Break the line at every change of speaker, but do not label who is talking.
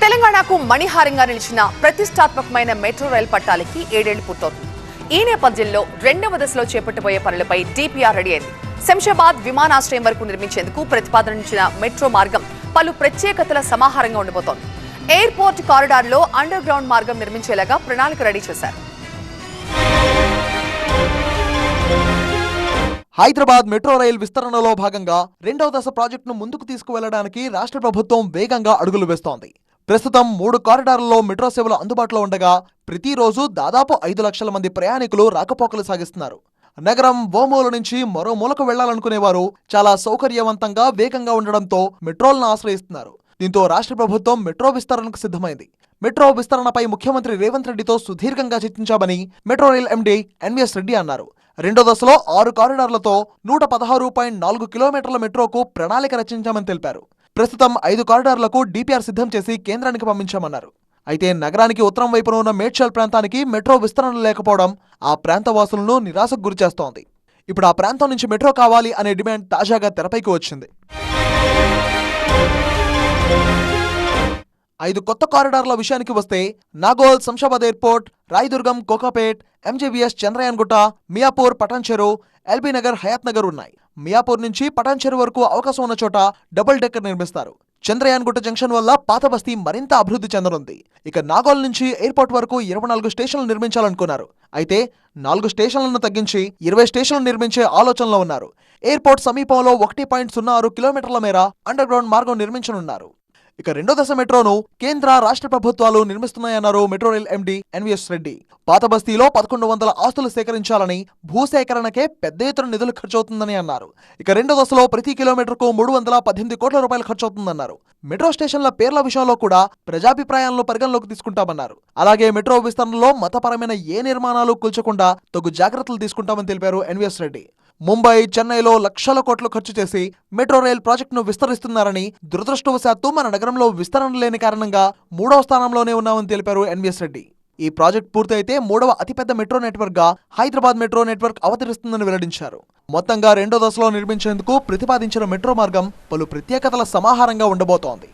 తెలంగాణకు మణిహారంగా నిలిచిన ప్రతిష్టాత్మకమైన మెట్రో రైలు పట్టాలకి 7 ఏళ్లు పూర్తవుతుంది. ఈ నేపథ్యంలో రెండవ దశలో చేపట్టబోయే పనులపై డిపిఆర్ రెడీ అయింది. శంషాబాద్ విమానాశ్రయం వరకు నిర్మించేందుకు ప్రతిపాదించిన మెట్రో మార్గం పలు ప్రత్యేకతల సమాహారంగా ఉండబోతోంది. ఎయిర్పోర్ట్ కారిడార్లో అండర్ గ్రౌండ్ మార్గం నిర్మించేలాగా ప్రణాళిక రెడీ చేశారు.
హైదరాబాద్ మెట్రో రైల్ విస్తరణలో భాగంగా రెండవ దశ ప్రాజెక్టును ముందుకు తీసుకువెళ్లడానికి రాష్ట్ర ప్రభుత్వం వేగంగా అడుగులు వేస్తోంది. ప్రస్తుతం 3 కారిడార్లలో మెట్రో సేవలు అందుబాటులో ఉండగా ప్రతిరోజు దాదాపు 5 లక్షల మంది ప్రయాణికులు రాకపోకలు సాగిస్తున్నారు. నగరం ఓమూల నుంచి మరో మూలకు వెళ్లాలనుకునేవారు చాలా సౌకర్యవంతంగా వేగంగా ఉండడంతో మెట్రోలను ఆశ్రయిస్తున్నారు. దీంతో రాష్ట్ర ప్రభుత్వం మెట్రో విస్తరణకు సిద్ధమైంది. మెట్రో విస్తరణపై ముఖ్యమంత్రి రేవంత్ రెడ్డితో సుదీర్ఘంగా చర్చించామని metro rail MD NVS Reddy అన్నారు. రెండో దశలో 6 కారిడార్లతో 116.4 కిలోమీటర్ల మెట్రోకు ప్రణాళిక రచించామని తెలిపారు. ప్రస్తుతం 5 కారిడార్లకు డిపిఆర్ సిద్ధం చేసి కేంద్రానికి పంపించామన్నారు. అయితే నగరానికి ఉత్తరం వైపున ఉన్న మేడ్చల్ ప్రాంతానికి మెట్రో విస్తరణ లేకపోవడం ఆ ప్రాంత వాసులను నిరాశకు గురిచేస్తోంది. ఇప్పుడు ఆ ప్రాంతం నుంచి మెట్రో కావాలి అనే డిమాండ్ తాజాగా తెరపైకి వచ్చింది. 5 కొత్త కారిడార్ల విషయానికి వస్తే Nagole Shamshabad airport, Rayadurgam Kokapet, MGBS Chandrayangutta, Miyapur Patancheru, LB Nagar, Hayat Nagar ఉన్నాయి. మియాపూర్ నుంచి పటాన్ చెరు వరకు అవకాశం ఉన్న చోట డబుల్ డెక్కర్ నిర్మిస్తారు. చంద్రయాన్గుట్ట జంక్షన్ వల్ల పాత బస్తీ మరింత అభివృద్ధి చెందనుంది. ఇక నాగోల్ నుంచి ఎయిర్పోర్ట్ వరకు 24 స్టేషన్లు నిర్మించాలనుకున్నారు. అయితే 4 స్టేషన్లను తగ్గించి 20 స్టేషన్లు నిర్మించే ఆలోచనలో ఉన్నారు. ఎయిర్పోర్ట్ సమీపంలో 1.06 కిలోమీటర్ల మేర అండర్ గ్రౌండ్ మార్గం నిర్మించనున్నారు. ఇక రెండో దశ మెట్రోను కేంద్ర రాష్ట్ర ప్రభుత్వాలు నిర్మిస్తున్నాయన్నారు metro rail MD NVS Reddy. పాత బస్తీలో 1100 ఆస్తులు సేకరించాలని, భూసేకరణకే పెద్ద ఎత్తున నిధులు ఖర్చవుతుందని అన్నారు. ఇక రెండో దశలో ప్రతి కిలోమీటర్కు 318 కోట్ల రూపాయలు ఖర్చవుతుందన్నారు. మెట్రో స్టేషన్ల పేర్ల విషయంలో కూడా ప్రజాభిప్రాయాలను పరిగణలోకి తీసుకుంటామన్నారు. అలాగే మెట్రో విస్తరణలో మతపరమైన ఏ నిర్మాణాలు కూల్చకుండా తగు జాగ్రత్తలు తీసుకుంటామని తెలిపారు ఎన్వీఎస్ రెడ్డి. ముంబై, చెన్నైలో లక్షల కోట్లు ఖర్చు చేసి మెట్రో రైల్ ప్రాజెక్టును విస్తరిస్తున్నారని, దురదృష్టవశాత్తు మన నగరంలో విస్తరణ లేని కారణంగా 3వ స్థానంలోనే ఉన్నామని తెలిపారు ఎన్వీఎస్ రెడ్డి. ఈ ప్రాజెక్ట్ పూర్తయితే 3వ అతిపెద్ద మెట్రో నెట్వర్క్ గా హైదరాబాద్ మెట్రో నెట్వర్క్ అవతరిస్తుందని వెల్లడించారు. మొత్తంగా రెండో దశలో నిర్మించేందుకు ప్రతిపాదించిన మెట్రో మార్గం పలు ప్రత్యేకతల సమాహారంగా ఉండబోతోంది.